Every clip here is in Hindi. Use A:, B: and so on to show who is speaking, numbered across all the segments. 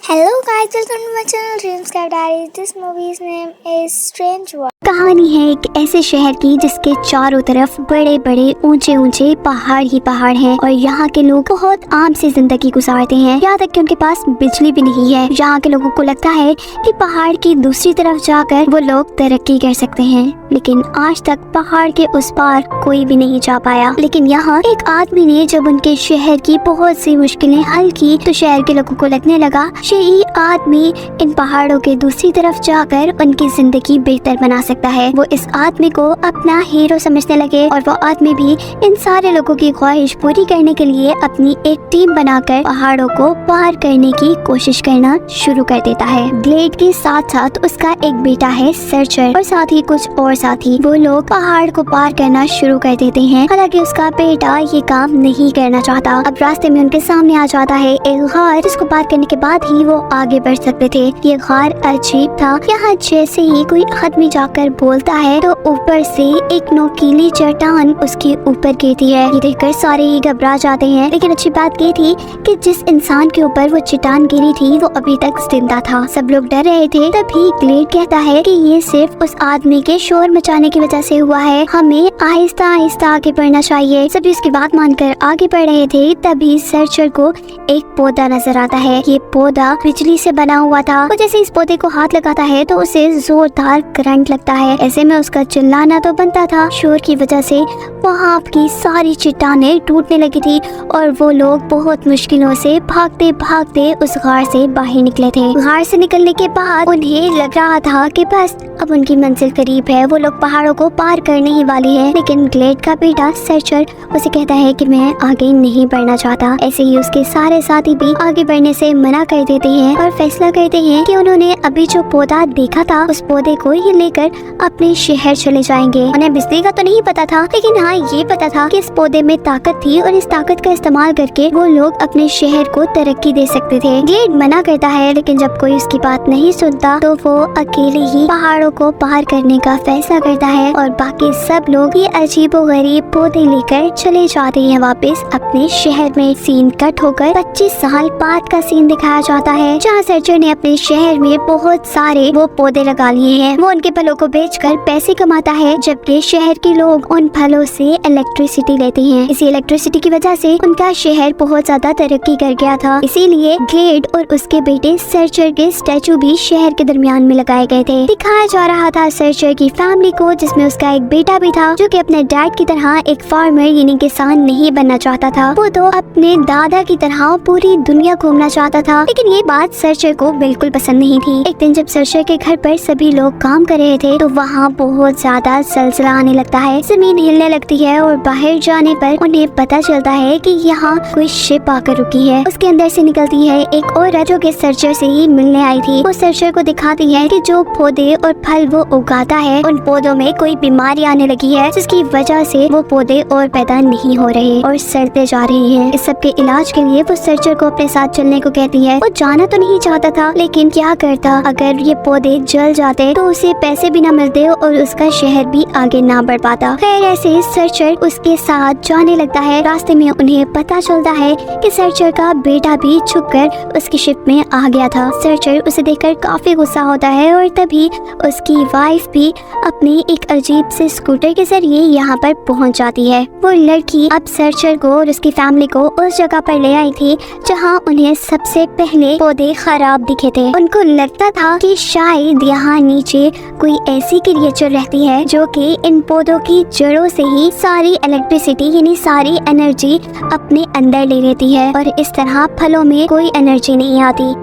A: Hello guys, welcome to my channel Dreamscape Diaries. This movie's name is Strange World.
B: कहानी है एक ऐसे शहर की जिसके चारों तरफ बड़े बड़े ऊंचे ऊंचे पहाड़ ही पहाड़ हैं और यहाँ के लोग बहुत आम से जिंदगी गुजारते हैं। यहाँ तक कि उनके पास बिजली भी नहीं है। यहाँ के लोगों को लगता है कि पहाड़ की दूसरी तरफ जाकर वो लोग तरक्की कर सकते हैं, लेकिन आज तक पहाड़ के उस पार कोई भी नहीं जा पाया। लेकिन यहाँ एक आदमी ने जब उनके शहर की बहुत सी मुश्किलें हल की तो शहर के लोगों को लगने लगा यही आदमी इन पहाड़ों के दूसरी तरफ जाकर उनकी जिंदगी बेहतर बना सकता है। वो इस आदमी को अपना हीरो समझने लगे और वो आदमी भी इन सारे लोगों की ख्वाहिश पूरी करने के लिए अपनी एक टीम बनाकर पहाड़ों को पार करने की कोशिश करना शुरू कर देता है। ग्लेड के साथ साथ उसका एक बेटा है सर्चर और साथ ही कुछ और साथी। वो लोग पहाड़ को पार करना शुरू कर देते हैं। हालांकि उसका बेटा ये काम नहीं करना चाहता। अब रास्ते में उनके सामने आ जाता है एक गार, जिसको पार करने के बाद ही वो आगे बढ़ सकते थे। ये गार अजीब था। यहाँ जैसे ही कोई आदमी जाकर बोलता है तो ऊपर से एक नोकीली चट्टान उसके ऊपर गिरती है। ये देखकर सारे ही घबरा जाते हैं। लेकिन अच्छी बात ये थी कि जिस इंसान के ऊपर वो चट्टान गिरी थी वो अभी तक जिंदा था। सब लोग डर रहे थे। तभी ग्लेड कहता है कि ये सिर्फ उस आदमी के शोर मचाने की वजह से हुआ है, हमें आहिस्ता आहिस्ता आगे बढ़ना चाहिए। सभी उसकी बात मानकर आगे बढ़ रहे थे। तभी सर्चर को एक पौधा नजर आता है। ये पौधा बिजली से बना हुआ था। वो जैसे इस पौधे को हाथ लगाता है तो उसे जोरदार करंट लगता है। ऐसे में उसका चिल्लाना तो बनता था। शोर की वजह से वहाँ की सारी चट्टानें टूटने लगी थी और वो लोग बहुत मुश्किलों से भागते भागते उस गार से बाहर निकले थे। गार से निकलने के बाद उन्हें लग रहा था कि बस अब उनकी मंजिल करीब है, वो लोग पहाड़ों को पार करने ही वाले हैं। लेकिन ग्लेड का बेटा सर्चर उसे कहता है कि मैं आगे नहीं बढ़ना चाहता। ऐसे ही उसके सारे साथी भी आगे बढ़ने से मना कर देते हैं और फैसला करते हैं कि उन्होंने अभी जो पौधा देखा था उस पौधे को ही लेकर अपने शहर चले जाएंगे। उन्हें बिजली का तो नहीं पता था, लेकिन हाँ ये पता था कि इस पौधे में ताकत थी और इस ताकत का इस्तेमाल करके वो लोग अपने शहर को तरक्की दे सकते थे। ग्लेड मना करता है, लेकिन जब कोई उसकी बात नहीं सुनता तो वो अकेले ही पहाड़ों को पार करने का फैसला करता है और बाकी सब लोग ये अजीबोगरीब पौधे लेकर चले जाते हैं वापस अपने शहर में। सीन कट होकर 25 साल बाद का सीन दिखाया जाता है, जहाँ सर्चर ने अपने शहर में बहुत सारे वो पौधे लगा लिए हैं। वो उनके फलों को बेचकर पैसे कमाता है, जबकि शहर के लोग उन फलों से इलेक्ट्रिसिटी लेते हैं। इसी इलेक्ट्रिसिटी की वजह से उनका शहर बहुत ज्यादा तरक्की कर गया था। इसीलिए ग्लेड और उसके बेटे सर्चर के स्टैचू भी शहर के दरमियान में लगाए गए थे। दिखाया जा रहा था सर्चर की फैमिली को, जिसमें उसका एक बेटा भी था जो कि अपने डैड की तरह एक फार्मर यानी किसान नहीं बनना चाहता था। वो तो अपने दादा की तरह पूरी दुनिया घूमना चाहता था। लेकिन ये बात सर्चर को बिल्कुल पसंद नहीं थी। एक दिन जब सर्चर के घर पर सभी लोग काम कर रहे थे तो वहाँ बहुत ज्यादा ज़लज़ला आने लगता है। जमीन हिलने लगती है और बाहर जाने पर उन्हें पता चलता है कि यहाँ कोई शिप आकर रुकी है। उसके अंदर से निकलती है एक औरत जो कि सर्चर से ही मिलने आई थी। वो सर्चर को दिखाती है कि जो पौधे और फल वो उगाता है उन पौधों में कोई बीमारी आने लगी है, जिसकी वजह से वो पौधे और पैदा नहीं हो रहे और सड़ते जा रहे हैं। इस सब के इलाज के लिए वो सर्चर को अपने साथ चलने को कहती है। वो जाना तो नहीं चाहता था, लेकिन क्या करता, अगर ये पौधे जल जाते तो उसे पैसे भी न मिलते और उसका शहर भी आगे ना बढ़ पाता। खैर ऐसे सर्चर उसके साथ जाने लगता है। रास्ते में उन्हें पता चलता है कि सर्चर का बेटा भी छुपकर उसकी शिप में आ गया था। सर्चर उसे देखकर काफी गुस्सा होता है और तभी उसकी वाइफ भी अपनी एक अजीब से स्कूटर के जरिए यहाँ पर पहुँच जाती है। वो लड़की अब सर्चर को और उसकी फैमिली को उस जगह पर ले आई थी जहाँ उन्हें सबसे पहले पौधे खराब दिखे थे। उनको लगता था कि शायद यहाँ नीचे कोई ऐसी क्रिएचर रहती है जो कि इन पौधों की जड़ों से ही सारी इलेक्ट्रिसिटी यानी सारी एनर्जी अपने अंदर ले लेती है और इस तरह फलों में कोई एनर्जी नहीं आती।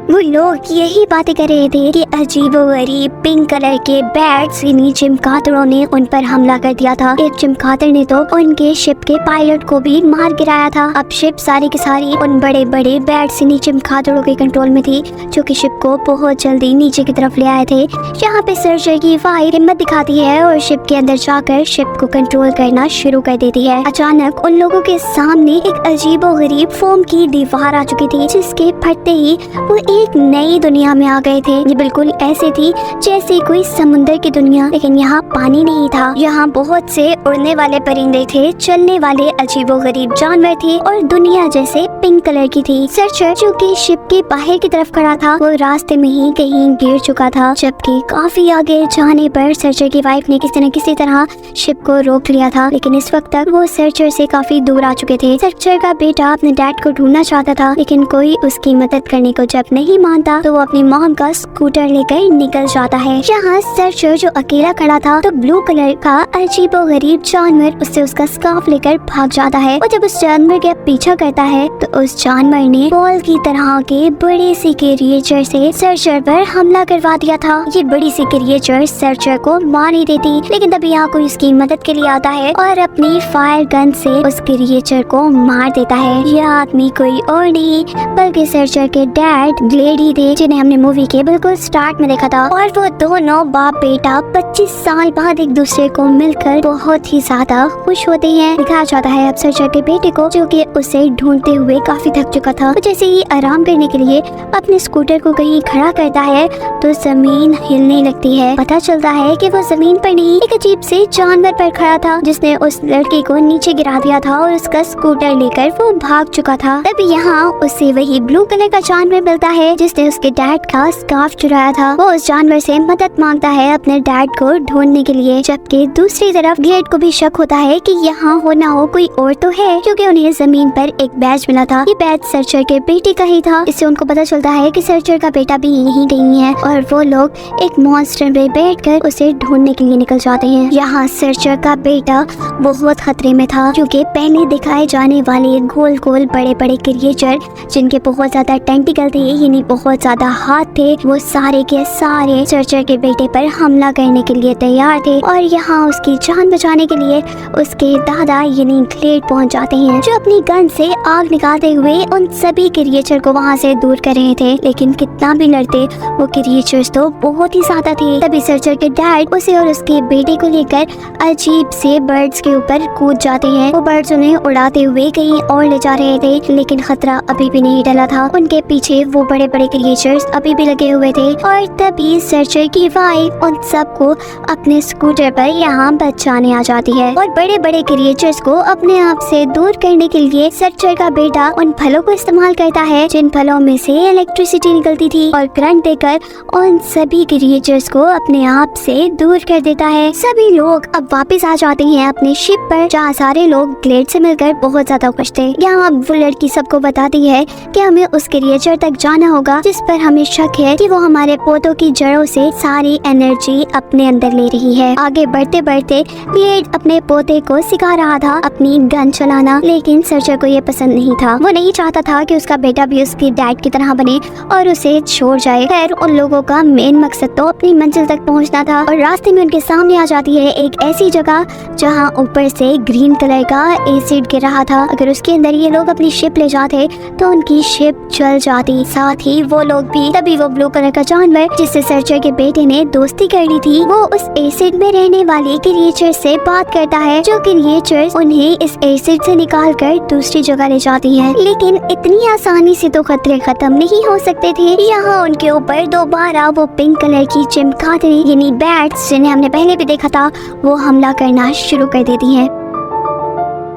B: वो लोग यही बातें कर रहे थे कि अजीबोगरीब पिंक कलर के बैट्स यानी चिमगादड़ों ने उन पर हमला कर दिया था। एक चिमगादड़ ने तो उनके शिप के पायलट को भी मार गिराया था। अब शिप सारी की सारी उन बड़े बड़े बैट्स यानी चिमगादड़ों के कंट्रोल में थी, जो कि शिप को बहुत जल्दी नीचे की तरफ ले आए थे। यहाँ पे सर्चर की वाइफ हिम्मत दिखाती है और शिप के अंदर जाकर शिप को कंट्रोल करना शुरू कर देती है। अचानक उन लोगों के सामने एक अजीबोगरीब फोम की दीवार आ चुकी थी, जिसके फटते ही वो एक नई दुनिया में आ गए थे। ये बिल्कुल ऐसे थी जैसे कोई समुंदर की दुनिया, लेकिन यहाँ पानी नहीं था। यहाँ बहुत से उड़ने वाले परिंदे थे, चलने वाले अजीबोगरीब जानवर थे और दुनिया जैसे पिंक कलर की थी। सर्चर जो कि शिप के बाहर की तरफ खड़ा था वो रास्ते में ही कहीं गिर चुका था, जबकि काफी आगे जाने पर सर्चर की वाइफ ने किसी न किसी तरह शिप को रोक लिया था, लेकिन इस वक्त तक वो सर्चर से काफी दूर आ चुके थे। सर्चर का बेटा अपने डैड को ढूंढना चाहता था, लेकिन कोई उसकी मदद करने को जब नहीं मानता तो वो अपनी मॉम का स्कूटर लेकर निकल जाता है। यहाँ सर्चर जो अकेला खड़ा था तो ब्लू कलर का अजीबोगरीब जानवर उससे उसका स्कार्फ लेकर भाग जाता है, और जब उस जानवर का पीछा करता है तो उस जानवर ने बॉल की तरह के बड़े सी क्रिएचर से सर्चर पर हमला करवा दिया था। ये बड़ी सी क्रिएचर सर्चर को मार नहीं देती, लेकिन तभी यहाँ कोई उसकी मदद के लिए आता है और अपनी फायर गन से उस क्रिएचर को मार देता है। यह आदमी कोई और नहीं बल्कि सर्चर के डैड ग्लेडी थे, जिन्हें हमने मूवी के बिल्कुल स्टार्ट में देखा था, और वो दोनों बाप बेटा 25 साल बाद एक दूसरे को मिलकर बहुत ही ज्यादा खुश होते हैं। दिखाया जाता है अब सर्चर के बेटे को, जो कि उसे ढूंढते हुए काफी थक चुका था। तो जैसे ही आराम करने के लिए अपने स्कूटर को कहीं खड़ा करता है तो जमीन हिलने लगती है। पता चलता है कि वो जमीन पर नहीं एक अजीब से जानवर पर खड़ा था, जिसने उस लड़की को नीचे गिरा दिया था और उसका स्कूटर लेकर वो भाग चुका था। तभी यहाँ उसे वही ब्लू कलर का जानवर मिलता है जिसने उसके डैड का स्कार्फ चुराया था। वो उस जानवर से मदद मांगता है अपने डैड को ढूंढने के लिए, जबकि दूसरी तरफ ग्लेड को भी शक होता है कि यहाँ हो ना हो कोई और तो है, क्योंकि उन्हें जमीन पर एक बैज मिला था। ये बैज सर्चर के बेटे का ही था। इससे उनको पता चलता है कि सर्चर का बेटा भी यहीं नहीं है, और वो लोग एक मॉन्स्टर में बैठकर उसे ढूंढने के लिए निकल जाते हैं। यहाँ सर्चर का बेटा बहुत खतरे में था, क्योंकि पहले दिखाए जाने वाले गोल गोल बड़े बड़े क्रिएचर जिनके बहुत ज्यादा टेंटिकल थे, यानी बहुत ज्यादा हाथ थे, वो सारे के सारे सर्चर के बेटे पर हमला करने के लिए तैयार थे। और यहाँ उसकी जान बचाने के लिए उसके दादा यानी ग्लेड पहुंच जाते हैं, जो अपनी गन से आग निकालते हुए उन सभी क्रिएचर को वहाँ से दूर कर रहे थे। लेकिन कितना भी लड़ते वो क्रिएचर्स तो बहुत ही ज्यादा थे। तभी सर्चर के डैड उसे और उसके बेटे को लेकर अजीब से बर्ड्स के ऊपर कूद जाते हैं। वो बर्ड्स उन्हें उड़ाते हुए कहीं और ले जा रहे थे, लेकिन खतरा अभी भी नहीं टला था। उनके पीछे वो बड़े बड़े क्रिएचर्स अभी भी लगे हुए थे, और तभी सर्चर की वाइफ उन सबको अपने स्कूटर पर यहाँ बचाने आ जाती है। और बड़े बड़े क्रिएचर्स को अपने आप से दूर करने के लिए सर्चर का बेटा उन फलों को इस्तेमाल करता है जिन फलों में से इलेक्ट्रिसिटी निकलती थी, और करंट देकर उन सभी क्रिएचर्स को अपने आप से दूर कर देता है। सभी लोग अब वापस आ जाते हैं अपने शिप पर, जहाँ सारे लोग ग्लेड से मिलकर बहुत ज्यादा खुश थे। यहाँ वो लड़की सबको बताती है कि हमें उस क्रिएचर तक जाना होगा जिस पर हमें शक है कि वो हमारे पौधों की जड़ों से सारी एनर्जी अपने अंदर ले रही है। आगे बढ़ते बढ़ते ग्लेड अपने पोते को सिखा रहा था अपनी गन चलाना, लेकिन सर्चर को ये पसंद नहीं था। वो नहीं चाहता था कि उसका बेटा भी उसके डैड की तरह बने और उसे छोड़ जाए। खैर उन लोगों का मेन मकसद तो अपनी मंजिल तक पहुंचना था, और रास्ते में उनके सामने आ जाती है एक ऐसी जगह जहां ऊपर से ग्रीन कलर का एसिड गिर रहा था। अगर उसके अंदर ये लोग अपनी शिप ले जाते तो उनकी शिप जल जाती, साथ ही वो लोग भी। तभी वो ब्लू कलर का जानवर जिससे सर्चर के बेटे ने दोस्ती कर ली थी, वो उस एसिड में रहने वाले क्रिएचर से बात करता है, जो क्रिएचर्स उन्हें इस एसिड से निकाल कर दूसरी जगह ले जाती है। लेकिन इतनी आसानी से तो खतरे खत्म नहीं हो सकते थे। यहाँ उनके ऊपर दोबारा वो पिंक कलर की चिमगादड़ी यानी बैट्स, जिन्हें हमने पहले भी देखा था, वो हमला करना शुरू कर देती हैं।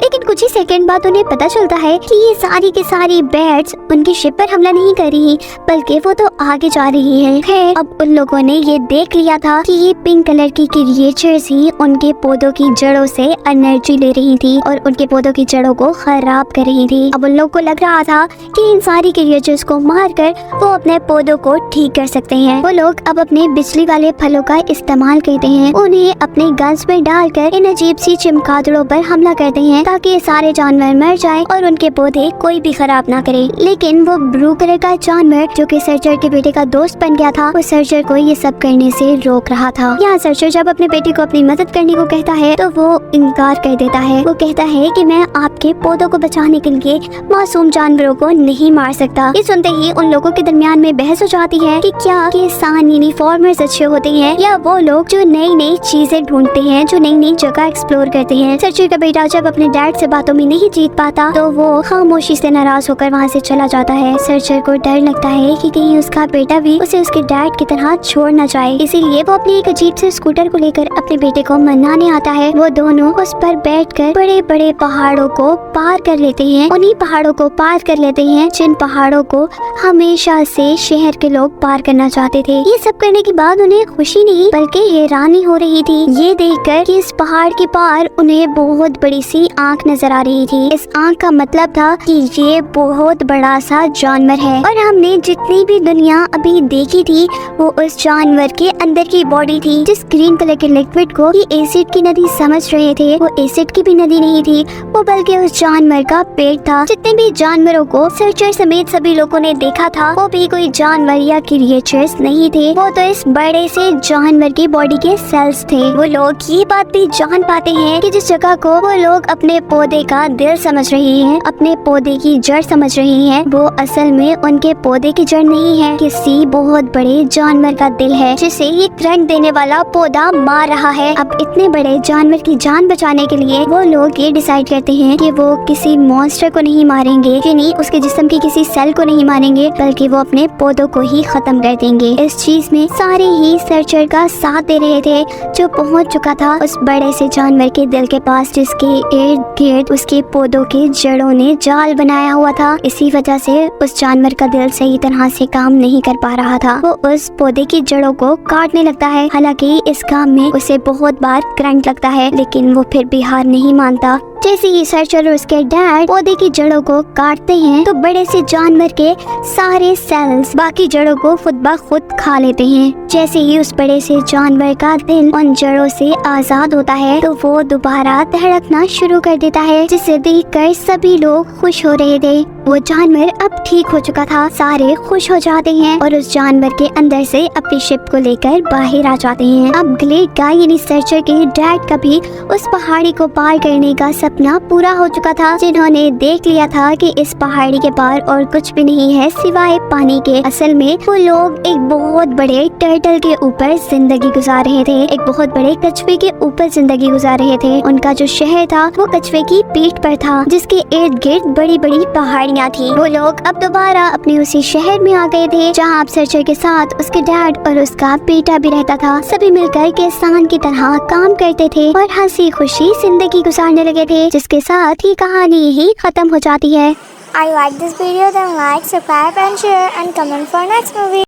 B: लेकिन कुछ ही सेकंड बाद उन्हें पता चलता है कि ये सारी की सारी बैट्स उनकी शिप पर हमला नहीं कर रही, बल्कि वो तो आगे जा रही है। खैर अब उन लोगों ने ये देख लिया था कि ये पिंक कलर की क्रिएचर्स ही उनके पौधों की जड़ों से एनर्जी ले रही थी और उनके पौधों की जड़ों को खराब कर रही थी। अब उन लोगों को लग रहा था कि इन सारी क्रिएचर्स को मारकर वो अपने पौधों को ठीक कर सकते हैं। वो लोग अब अपने बिजली वाले फलों का इस्तेमाल करते हैं, उन्हें अपने गन्स में डालकर इन अजीब सी चिमगादड़ों पर हमला करते हैं ताकि ये सारे जानवर मर जाएं और उनके पौधे कोई भी खराब ना करे। लेकिन वो ब्लू कलर का जानवर जो कि सर्चर के बेटे का दोस्त बन गया था, वो सर्चर को ये सब करने से रोक रहा था। यहाँ सर्चर जब अपने बेटे को अपनी मदद करने को कहता है तो वो इनकार कर देता है। वो कहता है कि मैं आपके पौधों को बचाने के लिए मासूम जानवरों को नहीं मार सकता। ये सुनते ही उन लोगों के दरमियान में बहस हो जाती है कि क्या किसान यानी फार्मर्स अच्छे होते हैं या वो लोग जो नई नई चीजें ढूंढते हैं, जो नई नई जगह एक्सप्लोर करते हैं। सर्चर का बेटा जब अपने डैड से बातों में नहीं जीत पाता तो वो खामोशी से नाराज होकर वहाँ से चला जाता है। सर्चर को डर लगता है कि कहीं उसका बेटा भी उसे उसके डैड की तरह छोड़ न जाए, इसीलिए वो अपनी एक अजीब से स्कूटर को लेकर अपने बेटे को मनाने आता है। वो दोनों उस पर बैठकर बड़े बड़े पहाड़ों को पार कर लेते हैं। उन्हीं पहाड़ों को पार कर लेते हैं जिन पहाड़ों को हमेशा से शहर के लोग पार करना चाहते थे। ये सब करने के बाद उन्हें खुशी नहीं बल्कि हैरानी हो रही थी, ये देखकर कि इस पहाड़ के पार उन्हें बहुत बड़ी सी आंख नजर आ रही थी। इस आंख का मतलब था कि ये बहुत बड़ा सा जानवर है और हमने जितनी भी दुनिया अभी देखी थी वो उस जानवर के अंदर की बॉडी थी। जिस ग्रीन कलर के लिक्विड को ये एसिड की नदी समझ रहे थे वो एसिड की भी नदी नहीं थी, वो बल्कि उस जानवर का पेट था। जितने भी जानवरों को सर्चर समेत सभी लोगों ने देखा था वो भी कोई जानवर या क्रिएचर्स नहीं थे, वो तो इस बड़े से जानवर की बॉडी के सेल्स थे। वो लोग ये बात भी जान पाते हैं कि जिस जगह को वो लोग अपने पौधे का दिल समझ रहे हैं, अपने पौधे की जड़ समझ रहे हैं, वो असल में उनके पौधे की जड़ नहीं है, किसी बहुत बड़े जानवर का दिल है जिसे ये करंट देने वाला पौधा मार रहा है। अब इतने बड़े जानवर की जान बचाने के लिए वो लोग ये डिसाइड करते हैं कि वो किसी मॉन्स्टर को नहीं मारेंगे, यानी उसके जिस्म की किसी सेल को नहीं मारेंगे, बल्कि वो अपने पौधों को ही खत्म कर देंगे। इस चीज में सारे ही सर्चर का साथ दे रहे थे जो पहुंच चुका था उस बड़े से जानवर के दिल के पास, जिसके इर्द गिर्द उसके पौधों के जड़ों ने जाल बनाया हुआ था। इसी वजह से उस जानवर का दिल सही तरह से काम नहीं कर पा रहा था। वो उस पौधे की जड़ों को काटने लगता है। हालांकि इस काम में उसे बहुत बार करंट लगता है, लेकिन वो फिर भी हार नहीं मानता। जैसे ही सर्चर और उसके डैड पौधे की जड़ों को काटते हैं तो बड़े से जानवर के सारे सेल्स बाकी जड़ों को खुद ब खुद खा लेते हैं। जैसे ही उस बड़े से जानवर का दिल उन जड़ों से आजाद होता है तो वो दोबारा धड़कना शुरू कर देता है, जिसे देखकर सभी लोग खुश हो रहे थे। वो जानवर अब ठीक हो चुका था, सारे खुश हो जाते हैं और उस जानवर के अंदर से अपनी शिप को लेकर बाहर आ जाते हैं। अब ग्लेड का यानी सर्चर के डैड का भी उस पहाड़ी को पार करने का सपना पूरा हो चुका था, जिन्होंने देख लिया था कि इस पहाड़ी के पार और कुछ भी नहीं है सिवाय पानी के। असल में वो लोग एक बहुत बड़े टर्टल के ऊपर जिंदगी गुजार रहे थे, एक बहुत बड़े कछुए के ऊपर जिंदगी गुजार रहे थे। उनका जो शहर था वो कछुए की पीठ पर था, जिसके इर्द गिर्द बड़ी बड़ी पहाड़ियाँ थी। वो लोग अब दोबारा अपने उसी शहर में आ गए थे जहाँ सर्चर के साथ उसके डैड और उसका बेटा भी रहता था। सभी मिलकर किसान की तरह काम करते थे और हंसी खुशी जिंदगी गुजारने लगे थे, जिसके साथ ही कहानी ही खत्म हो जाती है।
A: I like this video, then like, subscribe and share and comment for next movie.